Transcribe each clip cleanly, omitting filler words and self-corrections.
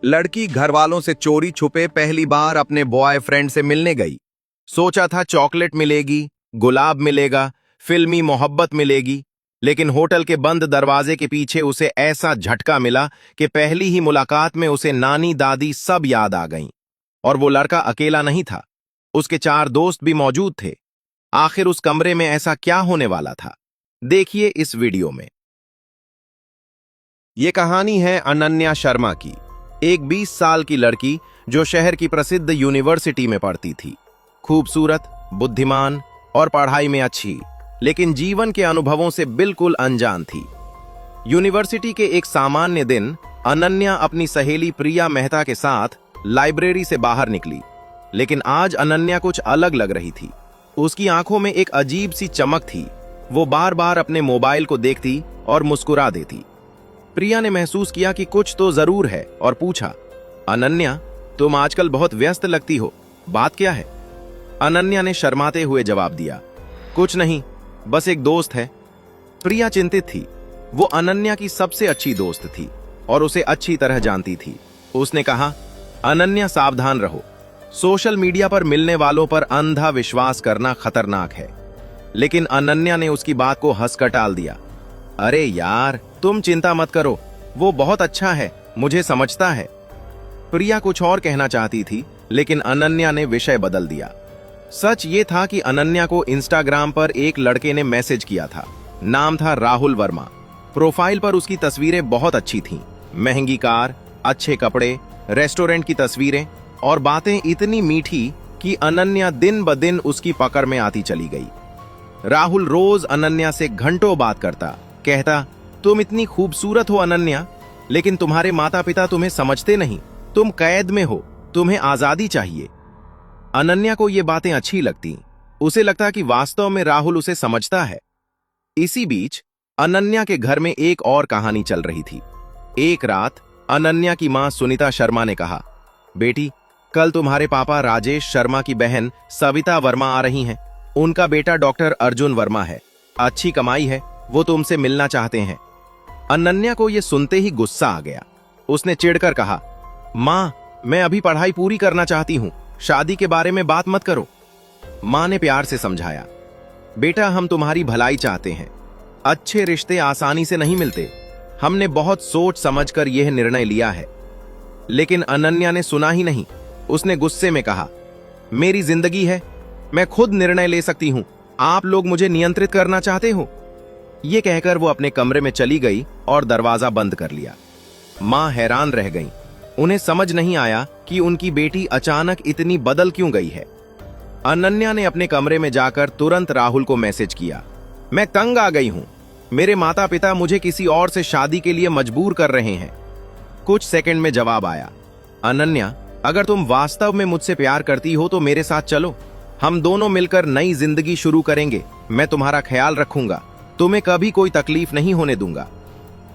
लड़की घर वालों से चोरी छुपे पहली बार अपने बॉयफ्रेंड से मिलने गई। सोचा था चॉकलेट मिलेगी, गुलाब मिलेगा, फिल्मी मोहब्बत मिलेगी, लेकिन होटल के बंद दरवाजे के पीछे उसे ऐसा झटका मिला कि पहली ही मुलाकात में उसे नानी दादी सब याद आ गईं। और वो लड़का अकेला नहीं था, उसके 4 दोस्त भी मौजूद थे। आखिर उस कमरे में ऐसा क्या होने वाला था, देखिए इस वीडियो में। ये कहानी है अनन्या शर्मा की, एक 20 साल की लड़की जो शहर की प्रसिद्ध यूनिवर्सिटी में पढ़ती थी। खूबसूरत, बुद्धिमान और पढ़ाई में अच्छी, लेकिन जीवन के अनुभवों से बिल्कुल अनजान थी। यूनिवर्सिटी के एक सामान्य दिन अनन्या अपनी सहेली प्रिया मेहता के साथ लाइब्रेरी से बाहर निकली, लेकिन आज अनन्या कुछ अलग लग रही थी। उसकी आंखों में एक अजीब सी चमक थी। वो बार बार अपने मोबाइल को देखती और मुस्कुरा देती। प्रिया ने महसूस किया कि कुछ तो जरूर है और पूछा, अनन्या, तुम आजकल बहुत व्यस्त लगती हो, बात क्या है? अनन्या ने शर्माते हुए जवाब दिया, कुछ नहीं, बस एक दोस्त है। प्रिया चिंतित थी। वो अनन्या की सबसे अच्छी दोस्त थी और उसे अच्छी तरह जानती थी। उसने कहा, अनन्या, सावधान रहो। सोशल मीडिया पर मिलने वालों पर अंधा विश्वास करना खतरनाक है। लेकिन अनन्या ने उसकी बात को हंसकर टाल दिया। अरे यार, तुम चिंता मत करो, वो बहुत अच्छा है, मुझे समझता है। प्रिया कुछ और कहना चाहती थी, लेकिन अनन्या ने विषय बदल दिया। सच ये था कि अनन्या को इंस्टाग्राम पर एक लड़के ने मैसेज किया था। नाम था राहुल वर्मा। प्रोफाइल पर उसकी तस्वीरें बहुत अच्छी थीं। महंगी कार, अच्छे कपड़े, रेस्टोरेंट की तस्वीरें और बातें इतनी मीठी कि अनन्या दिन ब दिन उसकी पकड़ में आती चली गई। राहुल रोज अनन्या से घंटों बात करता, कहता, तुम इतनी खूबसूरत हो अनन्या, लेकिन तुम्हारे माता पिता तुम्हें समझते नहीं, तुम कैद में हो, तुम्हें आजादी चाहिए। अनन्या को ये बातें अच्छी लगती। उसे लगता कि वास्तव में राहुल उसे समझता है। इसी बीच अनन्या के घर में एक और कहानी चल रही थी। एक रात अनन्या की मां सुनीता शर्मा ने कहा, बेटी, कल तुम्हारे पापा राजेश शर्मा की बहन सविता वर्मा आ रही हैं। उनका बेटा डॉक्टर अर्जुन वर्मा है, अच्छी कमाई है, वो तुमसे मिलना चाहते हैं। अनन्या को यह सुनते ही गुस्सा आ गया। उसने चिढ़कर कहा, मां, मैं अभी पढ़ाई पूरी करना चाहती हूं, शादी के बारे में बात मत करो। मां ने प्यार से समझाया, बेटा, हम तुम्हारी भलाई चाहते हैं, अच्छे रिश्ते आसानी से नहीं मिलते, हमने बहुत सोच समझकर यह निर्णय लिया है। लेकिन अनन्या ने सुना ही नहीं। उसने गुस्से में कहा, मेरी जिंदगी है, मैं खुद निर्णय ले सकती हूं, आप लोग मुझे नियंत्रित करना चाहते हो। यह कहकर वो अपने कमरे में चली गई और दरवाजा बंद कर लिया। मां हैरान रह गईं। उन्हें समझ नहीं आया कि उनकी बेटी अचानक इतनी बदल क्यों गई है। अनन्या ने अपने कमरे में जाकर तुरंत राहुल को मैसेज किया, मैं तंग आ गई हूं, मेरे माता पिता मुझे किसी और से शादी के लिए मजबूर कर रहे हैं। कुछ सेकंड में जवाब आया, अनन्या, अगर तुम वास्तव में मुझसे प्यार करती हो तो मेरे साथ चलो, हम दोनों मिलकर नई जिंदगी शुरू करेंगे। मैं तुम्हारा ख्याल रखूंगा, तुम्हें कभी कोई तकलीफ नहीं होने दूंगा।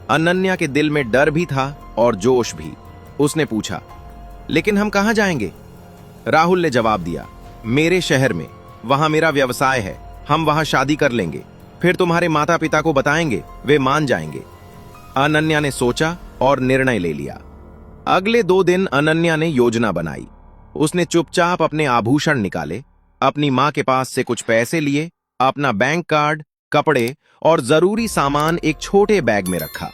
अनन्या के दिल में डर भी था और जोश भी। उसने पूछा, लेकिन हम कहां जाएंगे? राहुल ने जवाब दिया, मेरे शहर में, वहां मेरा व्यवसाय है, हम वहां शादी कर लेंगे, फिर तुम्हारे माता पिता को बताएंगे, वे मान जाएंगे। अनन्या ने सोचा और निर्णय ले लिया। अगले 2 दिन अनन्या ने योजना बनाई। उसने चुपचाप अपने आभूषण निकाले, अपनी मां के पास से कुछ पैसे लिए, अपना बैंक कार्ड, कपड़े और जरूरी सामान एक छोटे बैग में रखा।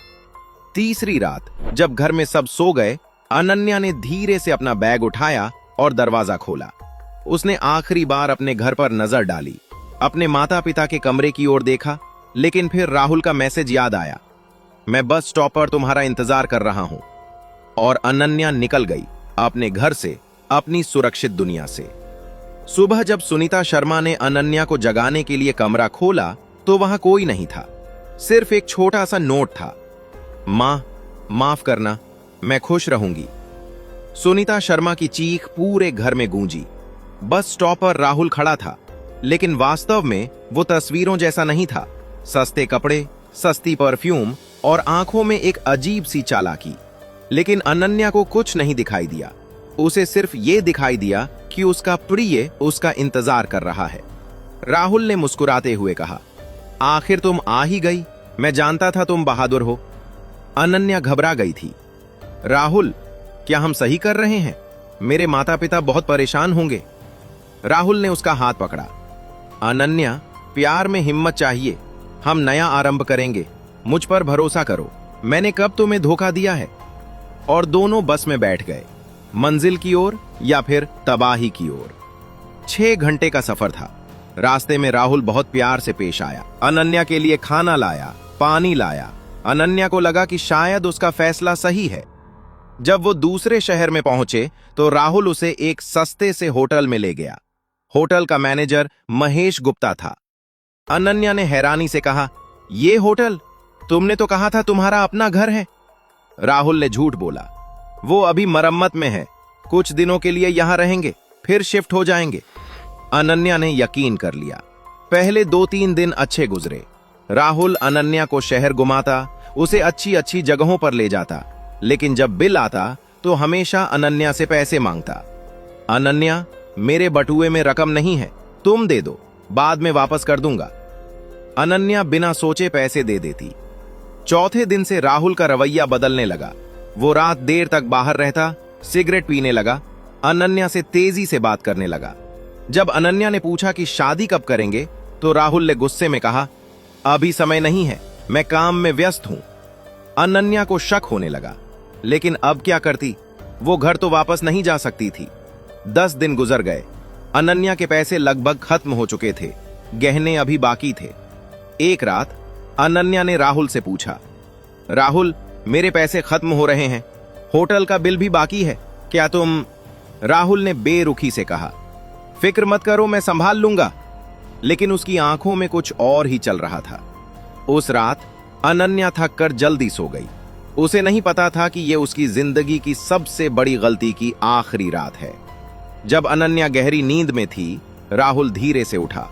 तीसरी रात जब घर में सब सो गए, अनन्या ने धीरे से अपना बैग उठाया और दरवाजा खोला। उसने आखिरी बार अपने घर पर नजर डाली, अपने माता पिता के कमरे की ओर देखा, लेकिन फिर राहुल का मैसेज याद आया, मैं बस स्टॉप पर तुम्हारा इंतजार कर रहा हूं। और अनन्या निकल गई अपने घर से, अपनी सुरक्षित दुनिया से। सुबह जब सुनीता शर्मा ने अनन्या को जगाने के लिए कमरा खोला तो वहां कोई नहीं था, सिर्फ एक छोटा सा नोट था, मां, माफ करना, मैं खुश रहूंगी। सुनीता शर्मा की चीख पूरे घर में गूंजी। बस स्टॉप पर राहुल खड़ा था, लेकिन वास्तव में वो तस्वीरों जैसा नहीं था। सस्ते कपड़े, सस्ती परफ्यूम और आंखों में एक अजीब सी चालाकी। लेकिन अनन्या को कुछ नहीं दिखाई दिया। उसे सिर्फ ये दिखाई दिया कि उसका प्रिय उसका इंतजार कर रहा है। राहुल ने मुस्कुराते हुए कहा, आखिर तुम आ ही गई, मैं जानता था तुम बहादुर हो। अनन्या घबरा गई थी। राहुल, क्या हम सही कर रहे हैं? मेरे माता पिता बहुत परेशान होंगे। राहुल ने उसका हाथ पकड़ा। अनन्या, प्यार में हिम्मत चाहिए। हम नया आरंभ करेंगे। मुझ पर भरोसा करो। मैंने कब तुम्हें धोखा दिया है? और दोनों बस में बैठ गए, मंजिल की ओर या फिर तबाही की ओर। 6 घंटे का सफर था। रास्ते में राहुल बहुत प्यार से पेश आया। अनन्या के लिए खाना लाया, पानी लाया। अनन्या को लगा कि शायद उसका फैसला सही है। जब वो दूसरे शहर में पहुंचे तो राहुल उसे एक सस्ते से होटल में ले गया। होटल का मैनेजर महेश गुप्ता था। अनन्या ने हैरानी से कहा, ये होटल? तुमने तो कहा था तुम्हारा अपना घर है। राहुल ने झूठ बोला। वो अभी मरम्मत में है। कुछ दिनों के लिए यहां रहेंगे, फिर शिफ्ट हो जाएंगे। अनन्या ने यकीन कर लिया। पहले 2-3 दिन अच्छे गुजरे। राहुल अनन्या को शहर घुमाता, उसे अच्छी अच्छी जगहों पर ले जाता, लेकिन जब बिल आता तो हमेशा अनन्या से पैसे मांगता। अनन्या, मेरे बटुए में रकम नहीं है, तुम दे दो, बाद में वापस कर दूंगा। अनन्या बिना सोचे पैसे दे देती। चौथे दिन से राहुल का रवैया बदलने लगा। वो रात देर तक बाहर रहता, सिगरेट पीने लगा, अनन्या से तेजी से बात करने लगा। जब अनन्या ने पूछा कि शादी कब करेंगे, तो राहुल ने गुस्से में कहा, अभी समय नहीं है, मैं काम में व्यस्त हूं। अनन्या को शक होने लगा, लेकिन अब क्या करती? वो घर तो वापस नहीं जा सकती थी। 10 दिन गुजर गए। अनन्या के पैसे लगभग खत्म हो चुके थे, गहने अभी बाकी थे। एक रात अनन्या ने राहुल से पूछा, राहुल, मेरे पैसे खत्म हो रहे हैं, होटल का बिल भी बाकी है, क्या तुम? राहुल ने बेरुखी से कहा, फिक्र मत करो, मैं संभाल लूंगा। लेकिन उसकी आंखों में कुछ और ही चल रहा था। उस रात अनन्या थक कर जल्दी सो गई। उसे नहीं पता था कि यह उसकी जिंदगी की सबसे बड़ी गलती की आखिरी रात है। जब अनन्या गहरी नींद में थी, राहुल धीरे से उठा।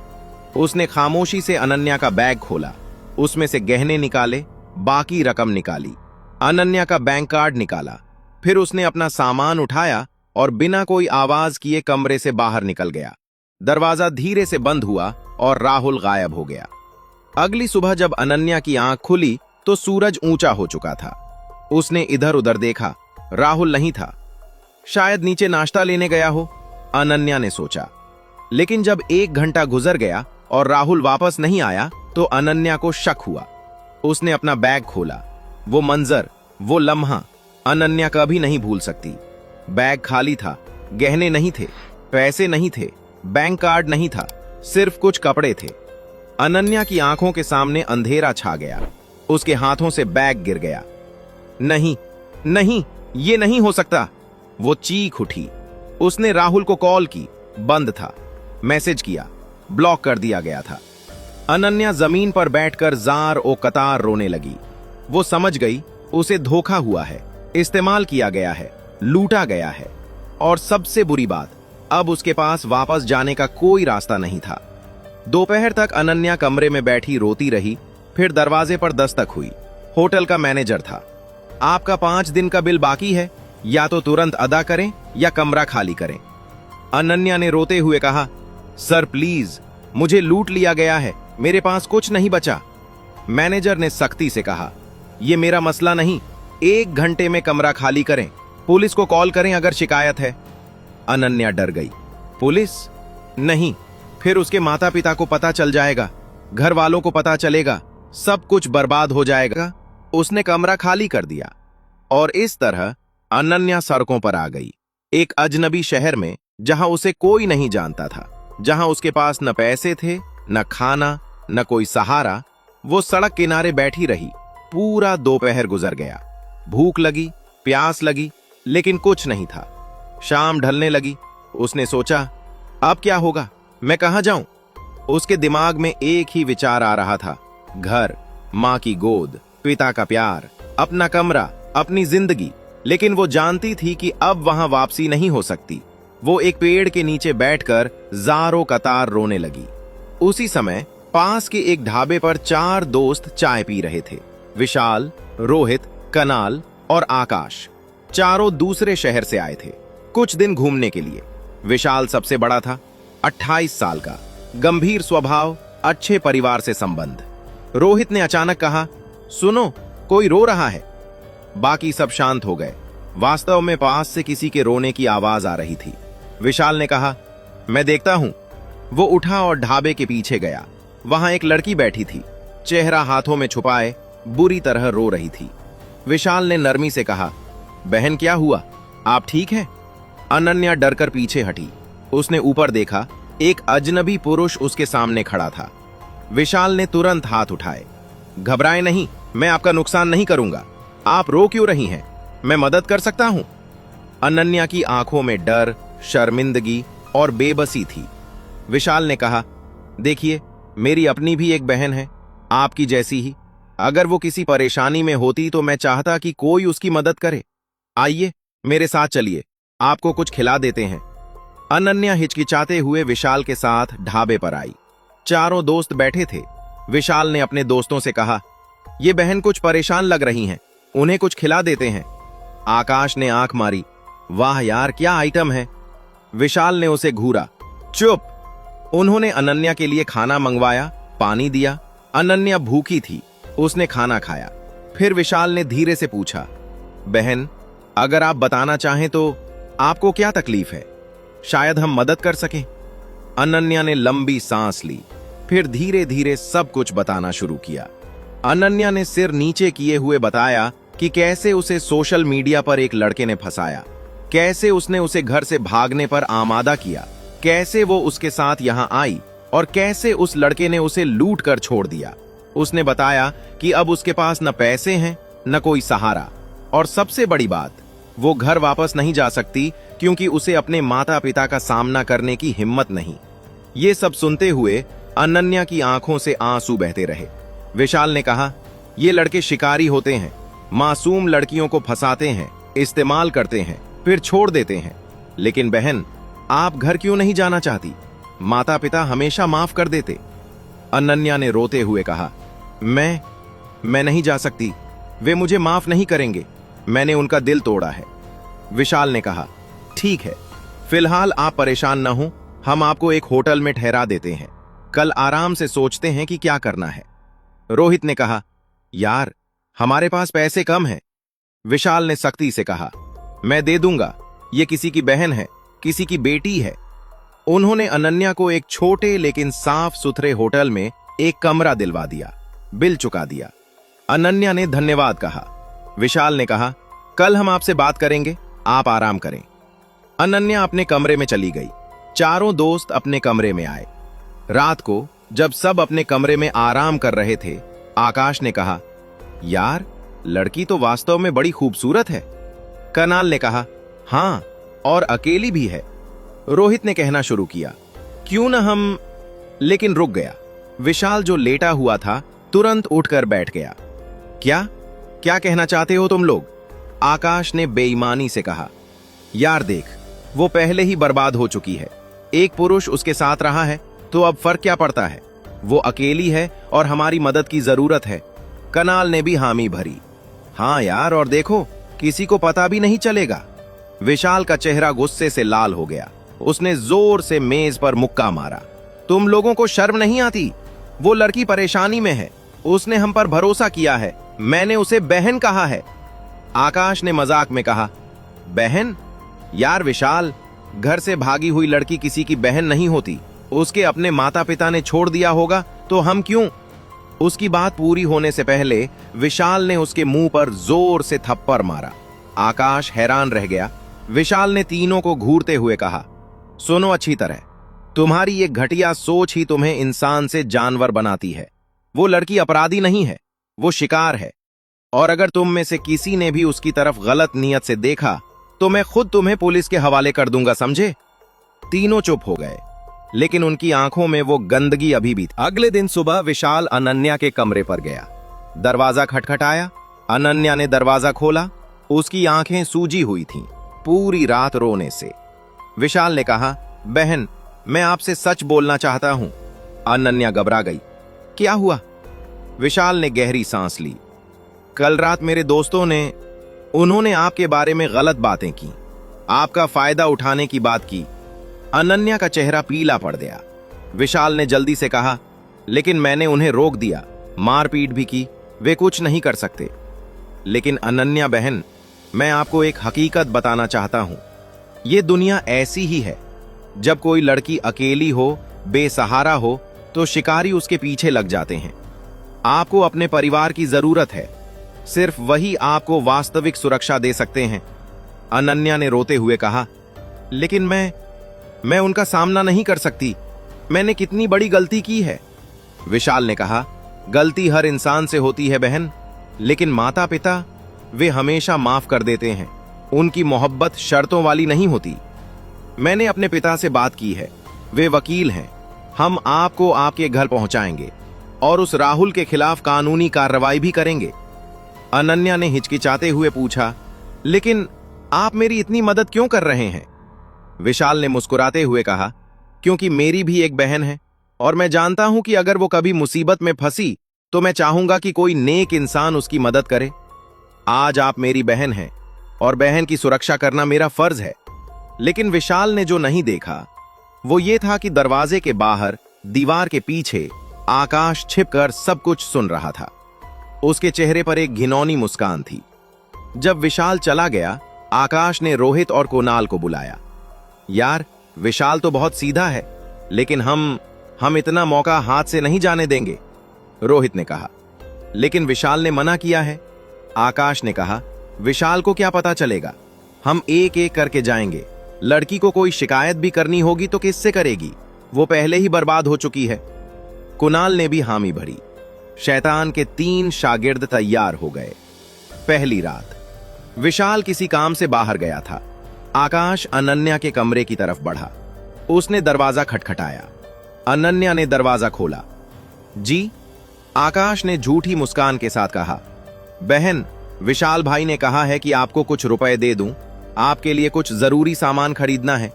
उसने खामोशी से अनन्या का बैग खोला, उसमें से गहने निकाले, बाकी रकम निकाली, अनन्या का बैंक कार्ड निकाला। फिर उसने अपना सामान उठाया और बिना कोई आवाज किए कमरे से बाहर निकल गया। दरवाजा धीरे से बंद हुआ और राहुल गायब हो गया। अगली सुबह जब अनन्या की आंख खुली तो सूरज ऊंचा हो चुका था। उसने इधर उधर देखा, राहुल नहीं था। शायद नीचे नाश्ता लेने गया हो, अनन्या ने सोचा। लेकिन जब 1 घंटा गुजर गया और राहुल वापस नहीं आया तो अनन्या को शक हुआ। उसने अपना बैग खोला। वो मंजर, वो लम्हा अनन्या कभी नहीं भूल सकती। बैग खाली था, गहने नहीं थे, पैसे नहीं थे, बैंक कार्ड नहीं था, सिर्फ कुछ कपड़े थे। अनन्या की आंखों के सामने अंधेरा छा गया। उसके हाथों से बैग गिर गया। नहीं, नहीं, ये नहीं हो सकता। वो चीख उठी। उसने राहुल को कॉल की, बंद था। मैसेज किया, ब्लॉक कर दिया गया था। अनन्या जमीन पर बैठकर जार ओ कतार रोने लगी। वो समझ गई उसे धोखा हुआ है, इस्तेमाल किया गया है, लूटा गया है। और सबसे बुरी बात, अब उसके पास वापस जाने का कोई रास्ता नहीं था। दोपहर तक अनन्या कमरे में बैठी रोती रही। फिर दरवाजे पर दस्तक हुई। होटल का मैनेजर था। आपका 5 दिन का बिल बाकी है, या तो तुरंत अदा करें या कमरा खाली करें। अनन्या ने रोते हुए कहा, सर प्लीज, मुझे लूट लिया गया है, मेरे पास कुछ नहीं बचा। मैनेजर ने सख्ती से कहा, यह मेरा मसला नहीं, 1 घंटे में कमरा खाली करें, पुलिस को कॉल करें अगर शिकायत है। अनन्या डर गई। पुलिस? नहीं, फिर उसके माता पिता को पता चल जाएगा, घर वालों को पता चलेगा, सब कुछ बर्बाद हो जाएगा। उसने कमरा खाली कर दिया और इस तरह अनन्या सड़कों पर आ गई, एक अजनबी शहर में जहां उसे कोई नहीं जानता था, जहां उसके पास न पैसे थे, न खाना, न कोई सहारा। वो सड़क किनारे बैठी रही। पूरा दोपहर गुजर गया। भूख लगी, प्यास लगी, लेकिन कुछ नहीं था। शाम ढलने लगी। उसने सोचा, अब क्या होगा, मैं कहां जाऊं? उसके दिमाग में एक ही विचार आ रहा था, घर, मां की गोद, पिता का प्यार, अपना कमरा, अपनी जिंदगी। लेकिन वो जानती थी कि अब वहां वापसी नहीं हो सकती। वो एक पेड़ के नीचे बैठकर जारों कतार रोने लगी। उसी समय पास के एक ढाबे पर 4 दोस्त चाय पी रहे थे। विशाल, रोहित, कनाल और आकाश। चारों दूसरे शहर से आए थे कुछ दिन घूमने के लिए। विशाल सबसे बड़ा था, 28 साल का, गंभीर स्वभाव, अच्छे परिवार से संबंध। रोहित ने अचानक कहा, सुनो, कोई रो रहा है। बाकी सब शांत हो गए। वास्तव में पास से किसी के रोने की आवाज आ रही थी। विशाल ने कहा, मैं देखता हूं। वो उठा और ढाबे के पीछे गया। वहां एक लड़की बैठी थी, चेहरा हाथों में छुपाए बुरी तरह रो रही थी। विशाल ने नरमी से कहा, बहन क्या हुआ, आप ठीक हैं? अनन्या डरकर पीछे हटी। उसने ऊपर देखा, एक अजनबी पुरुष उसके सामने खड़ा था। विशाल ने तुरंत हाथ उठाए। घबराए नहीं, मैं आपका नुकसान नहीं करूंगा। आप रो क्यों रही हैं? मैं मदद कर सकता हूं। अनन्या की आंखों में डर, शर्मिंदगी और बेबसी थी। विशाल ने कहा, देखिए, मेरी अपनी भी एक बहन है, आपकी जैसी ही। अगर वो किसी परेशानी में होती तो मैं चाहता कि कोई उसकी मदद करे। आइए मेरे साथ चलिए, आपको कुछ खिला देते हैं। अनन्या हिचकिचाते हुए विशाल के साथ ढाबे पर आई। चारों दोस्त बैठे थे। विशाल ने अपने दोस्तों से कहा, ये बहन कुछ परेशान लग रही हैं, उन्हें कुछ खिला देते हैं। आकाश ने आंख मारी, वाह यार, क्या आइटम है। विशाल ने उसे घूरा, चुप। उन्होंने अनन्या के लिए खाना मंगवाया, पानी दिया। अनन्या भूखी थी, उसने खाना खाया। फिर विशाल ने धीरे से पूछा, बहन, अगर आप बताना चाहें तो आपको क्या तकलीफ है? शायद हम मदद कर सकें। अनन्या ने लंबी सांस ली, फिर धीरे धीरे सब कुछ बताना शुरू किया। अनन्या ने सिर नीचे किए हुए बताया कि कैसे उसे सोशल मीडिया पर एक लड़के ने फंसाया, कैसे उसने उसे घर से भागने पर आमादा किया, कैसे वो उसके साथ यहां आई और कैसे उस लड़के ने उसे लूट कर छोड़ दिया। उसने बताया कि अब उसके पास न पैसे हैं न कोई सहारा, और सबसे बड़ी बात, वो घर वापस नहीं जा सकती क्योंकि उसे अपने माता पिता का सामना करने की हिम्मत नहीं। ये सब सुनते हुए अनन्या की आंखों से आंसू बहते रहे। विशाल ने कहा, ये लड़के शिकारी होते हैं, मासूम लड़कियों को फंसाते हैं, इस्तेमाल करते हैं, फिर छोड़ देते हैं। लेकिन बहन, आप घर क्यों नहीं जाना चाहती? माता पिता हमेशा माफ कर देते। अनन्या ने रोते हुए कहा, मैं नहीं जा सकती, वे मुझे माफ नहीं करेंगे, मैंने उनका दिल तोड़ा है। विशाल ने कहा, ठीक है, फिलहाल आप परेशान न हो, हम आपको एक होटल में ठहरा देते हैं, कल आराम से सोचते हैं कि क्या करना है। रोहित ने कहा, यार, हमारे पास पैसे कम हैं। विशाल ने सख्ती से कहा, मैं दे दूंगा, ये किसी की बहन है, किसी की बेटी है। उन्होंने अनन्या को एक छोटे लेकिन साफ सुथरे होटल में एक कमरा दिलवा दिया, बिल चुका दिया। अनन्या ने धन्यवाद कहा। विशाल ने कहा, कल हम आपसे बात करेंगे, आप आराम करें। अनन्या अपने कमरे में चली गई। चारों दोस्त अपने कमरे में आए। रात को जब सब अपने कमरे में आराम कर रहे थे, आकाश ने कहा, यार, लड़की तो वास्तव में बड़ी खूबसूरत है। कनाल ने कहा, हां, और अकेली भी है। रोहित ने कहना शुरू किया, क्यों ना हम, लेकिन रुक गया। विशाल जो लेटा हुआ था तुरंत उठकर बैठ गया। क्या कहना चाहते हो तुम लोग? आकाश ने बेईमानी से कहा, यार देख, वो पहले ही बर्बाद हो चुकी है। एक पुरुष उसके साथ रहा है तो अब फर्क क्या पड़ता है? वो अकेली है और हमारी मदद की जरूरत है। कनाल ने भी हामी भरी। हाँ यार, और देखो, किसी को पता भी नहीं चलेगा। विशाल का चेहरा गुस्से से लाल हो गया। उसने जोर से मेज पर मुक्का मारा। तुम लोगों को शर्म नहीं आती? वो लड़की परेशानी में है, उसने हम पर भरोसा किया है, मैंने उसे बहन कहा है। आकाश ने मजाक में कहा, बहन? यार विशाल, घर से भागी हुई लड़की किसी की बहन नहीं होती। उसके अपने माता पिता ने छोड़ दिया होगा तो हम क्यों? उसकी बात पूरी होने से पहले विशाल ने उसके मुंह पर जोर से थप्पड़ मारा। आकाश हैरान रह गया। विशाल ने तीनों को घूरते हुए कहा, सुनो अच्छी तरह, तुम्हारी ये घटिया सोच ही तुम्हें इंसान से जानवर बनाती है। वो लड़की अपराधी नहीं है, वो शिकार है, और अगर तुम में से किसी ने भी उसकी तरफ गलत नियत से देखा तो मैं खुद तुम्हें पुलिस के हवाले कर दूंगा, समझे? तीनों चुप हो गए, लेकिन उनकी आंखों में वो गंदगी अभी भी थी। अगले दिन सुबह विशाल अनन्या के कमरे पर गया। दरवाजा खटखटाया। अनन्या ने दरवाजा खोला। उसकी आंखें सूजी हुई थीं, पूरी रात रोने से। विशाल ने कहा, बहन, मैं आपसे सच बोलना चाहता हूं। अनन्या घबरा गई। क्या हुआ? विशाल ने गहरी सांस ली। कल रात मेरे दोस्तों ने, उन्होंने आपके बारे में गलत बातें की, आपका फायदा उठाने की बात की। अनन्या का चेहरा पीला पड़ गया। विशाल ने जल्दी से कहा, लेकिन मैंने उन्हें रोक दिया, मारपीट भी की, वे कुछ नहीं कर सकते। लेकिन अनन्या बहन, मैं आपको एक हकीकत बताना चाहता हूं। ये दुनिया ऐसी ही है। जब कोई लड़की अकेली हो, बेसहारा हो, तो शिकारी उसके पीछे लग जाते हैं। आपको अपने परिवार की जरूरत है। सिर्फ वही आपको वास्तविक सुरक्षा दे सकते हैं। अनन्या ने रोते हुए कहा, लेकिन मैं उनका सामना नहीं कर सकती। मैंने कितनी बड़ी गलती की है। विशाल ने कहा, गलती हर इंसान से होती है बहन, लेकिन माता पिता वे हमेशा माफ कर देते हैं। उनकी मोहब्बत शर्तों वाली नहीं होती। मैंने अपने पिता से बात की है, वे वकील हैं। हम आपको आपके घर पहुंचाएंगे और उस राहुल के खिलाफ कानूनी कार्रवाई भी करेंगे। अनन्या ने हिचकिचाते हुए पूछा, लेकिन आप मेरी इतनी मदद क्यों कर रहे हैं? विशाल ने मुस्कुराते हुए कहा, क्योंकि मेरी भी एक बहन है और मैं जानता हूं कि अगर वो कभी मुसीबत में फंसी तो मैं चाहूंगा कि कोई नेक इंसान उसकी मदद करे। आज आप मेरी बहन हैं और बहन की सुरक्षा करना मेरा फर्ज है। लेकिन विशाल ने जो नहीं देखा वो ये था कि दरवाजे के बाहर दीवार के पीछे आकाश छिपकर सब कुछ सुन रहा था। उसके चेहरे पर एक घिनौनी मुस्कान थी। जब विशाल चला गया, आकाश ने रोहित और कुणाल को बुलाया। यार, विशाल तो बहुत सीधा है, लेकिन हम इतना मौका हाथ से नहीं जाने देंगे, रोहित ने कहा। लेकिन विशाल ने मना किया है, आकाश ने कहा। विशाल को क्या पता चलेगा? हम एक एक करके जाएंगे। लड़की को कोई शिकायत भी करनी होगी तो किससे करेगी? वो पहले ही बर्बाद हो चुकी है। कुणाल ने भी हामी भरी। शैतान के 3 शागिर्द तैयार हो गए। पहली रात विशाल किसी काम से बाहर गया था। आकाश अनन्या के कमरे की तरफ बढ़ा। उसने दरवाजा खटखटाया। अनन्या ने दरवाजा खोला। जी, आकाश ने झूठी मुस्कान के साथ कहा। बहन, विशाल भाई ने कहा है कि आपको कुछ रुपए दे दूं। आपके लिए कुछ जरूरी सामान खरीदना है।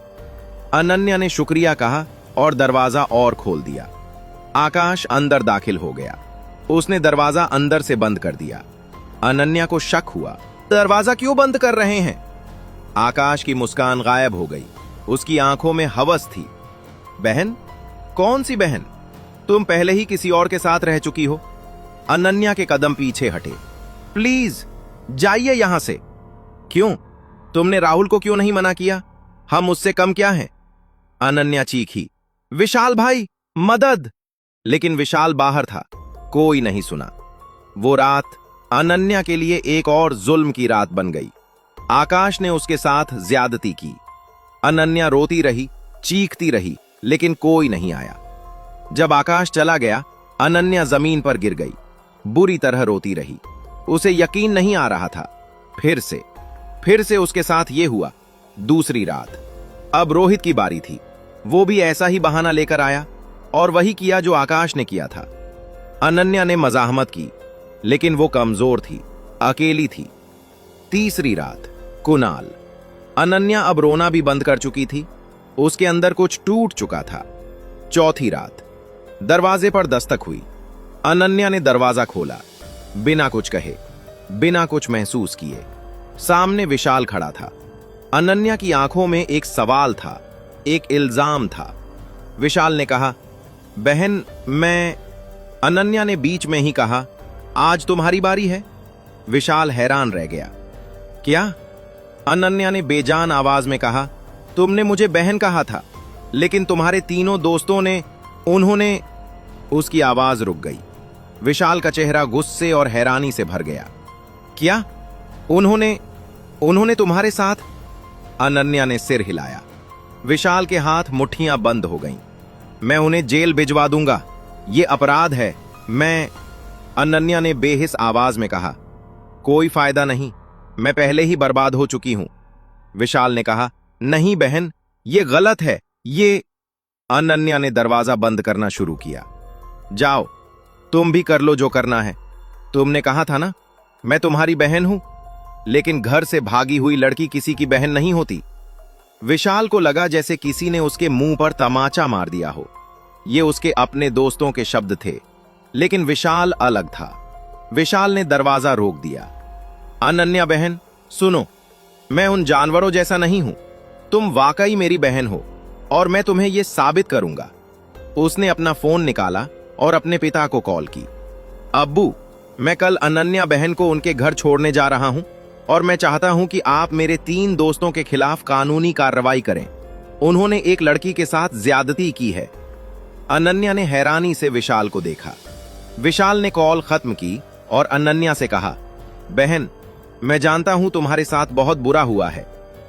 अनन्या ने शुक्रिया कहा और दरवाजा और खोल दिया। आकाश अंदर दाखिल हो गया। उसने दरवाजा अंदर से बंद कर दिया। अनन्या को शक हुआ, दरवाजा क्यों बंद कर रहे हैं? आकाश की मुस्कान गायब हो गई। उसकी आंखों में हवस थी। बहन? कौन सी बहन? तुम पहले ही किसी और के साथ रह चुकी हो। अनन्या के कदम पीछे हटे। प्लीज जाइए यहां से। क्यों? तुमने राहुल को क्यों नहीं मना किया? हम उससे कम क्या हैं? अनन्या चीखी, विशाल भाई, मदद! लेकिन विशाल बाहर था। कोई नहीं सुना। वो रात अनन्या के लिए एक और जुल्म की रात बन गई। आकाश ने उसके साथ ज्यादती की। अनन्या रोती रही, चीखती रही, लेकिन कोई नहीं आया। जब आकाश चला गया, अनन्या जमीन पर गिर गई। बुरी तरह रोती रही। उसे यकीन नहीं आ रहा था। फिर से उसके साथ ये हुआ। दूसरी रात अब रोहित की बारी थी। वो भी ऐसा ही बहाना लेकर आया और वही किया जो आकाश ने किया था। अनन्या ने मजाहमत की, लेकिन वो कमजोर थी, अकेली थी। तीसरी रात कुणाल। अनन्या अब रोना भी बंद कर चुकी थी। उसके अंदर कुछ टूट चुका था। चौथी रात दरवाजे पर दस्तक हुई। अनन्या ने दरवाजा खोला। बिना कुछ कहे, बिना कुछ महसूस किए, सामने विशाल खड़ा था। अनन्या की आंखों में एक सवाल था, एक इल्जाम था। विशाल ने कहा, बहन, मैं। अनन्या ने बीच में ही कहा, आज तुम्हारी बारी है। विशाल हैरान रह गया। क्या? अनन्या ने बेजान आवाज में कहा, तुमने मुझे बहन कहा था, लेकिन तुम्हारे तीनों दोस्तों ने, उन्होंने। उसकी आवाज रुक गई। विशाल का चेहरा गुस्से और हैरानी से भर गया। क्या? उन्होंने तुम्हारे साथ? अनन्या ने सिर हिलाया। विशाल के हाथ मुट्ठियां बंद हो गईं। मैं उन्हें जेल भिजवा दूंगा, ये अपराध है। मैं। अनन्या ने बेहिस आवाज में कहा, कोई फायदा नहीं, मैं पहले ही बर्बाद हो चुकी हूं। विशाल ने कहा, नहीं बहन, ये गलत है, ये। अनन्या ने दरवाजा बंद करना शुरू किया। जाओ, तुम भी कर लो जो करना है। तुमने कहा था ना, मैं तुम्हारी बहन हूं। लेकिन घर से भागी हुई लड़की किसी की बहन नहीं होती। विशाल को लगा जैसे किसी ने उसके मुंह पर तमाचा मार दिया हो। ये उसके अपने दोस्तों के शब्द थे, लेकिन विशाल अलग था। विशाल ने दरवाजा रोक दिया। अनन्या बहन, सुनो, मैं उन जानवरों जैसा नहीं हूं। तुम वाकई मेरी बहन हो और मैं तुम्हें यह साबित करूंगा। उसने अपना फोन निकाला और अपने पिता को कॉल की। अब्बू, मैं कल अनन्या बहन को उनके घर छोड़ने जा रहा हूं। और मैं चाहता हूं कि आप मेरे 3 दोस्तों के खिलाफ कानूनी कार्रवाई करें। उन्होंने एक लड़की के साथ ज्यादती की है। अनन्या ने हैरानी से विशाल को देखा। विशाल ने कॉल खत्म की और अनन्या से कहा, बहन, मैं जानता हूं तुम्हारे साथ बहुत बुरा हुआ है,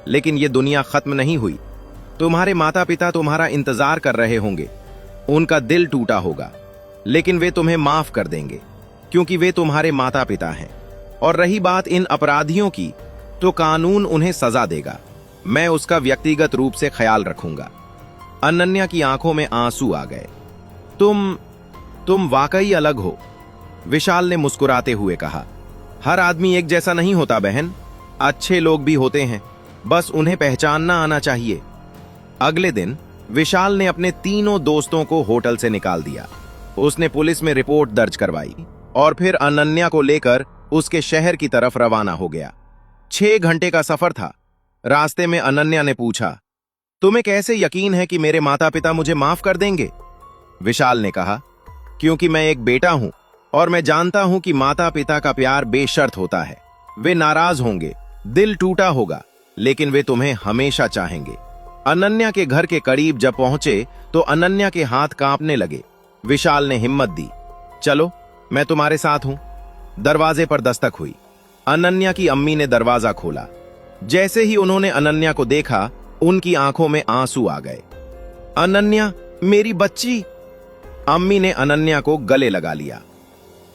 लेकिन यह दुनिया खत्म नहीं हुई। तुम्हारे माता पिता तुम्हारा इंतजार कर रहे होंगे। उनका दिल टूटा होगा, लेकिन वे तुम्हें माफ कर देंगे, क्योंकि वे तुम्हारे माता पिता हैं। और रही बात इन अपराधियों की, तो कानून उन्हें सजा देगा। मैं उसका व्यक्तिगत रूप से ख्याल रखूंगा। अनन्या की आंखों में आंसू आ गए। तुम वाकई अलग हो, विशाल ने मुस्कुराते हुए कहा। हर आदमी एक जैसा नहीं होता बहन। अच्छे लोग भी होते हैं, बस उन्हें पहचानना आना चाहिए। अगले दिन विशाल ने अपने तीनों दोस्तों को होटल से निकाल दिया। उसने पुलिस में रिपोर्ट दर्ज करवाई और फिर अनन्या को लेकर उसके शहर की तरफ रवाना हो गया। 6 घंटे का सफर था। रास्ते में अनन्या ने पूछा, तुम्हें कैसे यकीन है कि मेरे माता पिता मुझे माफ कर देंगे? विशाल ने कहा, क्योंकि मैं एक बेटा हूं और मैं जानता हूं कि माता पिता का प्यार बेशर्त होता है। वे नाराज होंगे, दिल टूटा होगा, लेकिन वे तुम्हें हमेशा चाहेंगे। अनन्या के घर के करीब जब पहुंचे तो अनन्या के हाथ कांपने लगे। विशाल ने हिम्मत दी, चलो मैं तुम्हारे साथ हूं। दरवाजे पर दस्तक हुई। अनन्या की अम्मी ने दरवाजा खोला। जैसे ही उन्होंने अनन्या को देखा, उनकी आंखों में आंसू आ गए। अनन्या, मेरी बच्ची। अम्मी ने अनन्या को गले लगा लिया।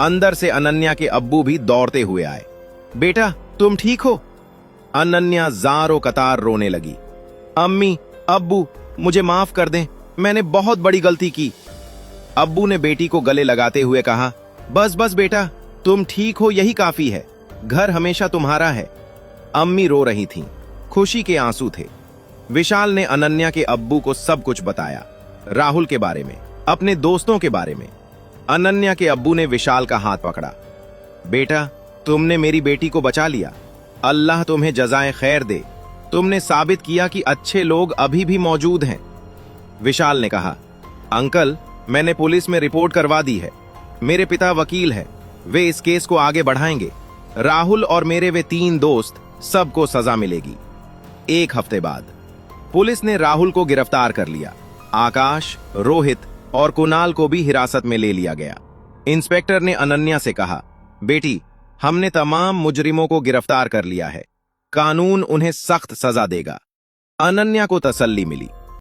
अंदर से अनन्या के अब्बू भी दौड़ते हुए आए। बेटा, तुम ठीक हो? अनन्या जारो कतार रोने लगी। अम्मी, अब्बू, मुझे माफ कर दें, मैंने बहुत बड़ी गलती की। अब्बू ने बेटी को गले लगाते हुए कहा, बस बस बेटा, तुम ठीक हो, यही काफी है। घर हमेशा तुम्हारा है। अम्मी रो रही थीं, खुशी के आंसू थे। विशाल ने अनन्या के अब्बू को सब कुछ बताया, राहुल के बारे में, अपने दोस्तों के बारे में। अनन्या के अब्बू ने विशाल का हाथ पकड़ा। बेटा, तुमने मेरी बेटी को बचा लिया। अल्लाह तुम्हें जज़ाए खैर दे। तुमने साबित किया कि अच्छे लोग अभी भी मौजूद हैं। विशाल ने कहा, अंकल, मैंने पुलिस में रिपोर्ट करवा दी है। मेरे पिता वकील हैं, वे इस केस को आगे बढ़ाएंगे। राहुल और मेरे वे 3 दोस्त, सबको सजा मिलेगी। 1 हफ्ते बाद पुलिस ने राहुल को गिरफ्तार कर लिया। आकाश, रोहित और कुणाल को भी हिरासत में ले लिया गया। इंस्पेक्टर ने अनन्या से कहा, बेटी, हमने तमाम मुजरिमों को गिरफ्तार कर लिया है। कानून उन्हें सख्त सजा देगा। अनन्या को तसल्ली मिली।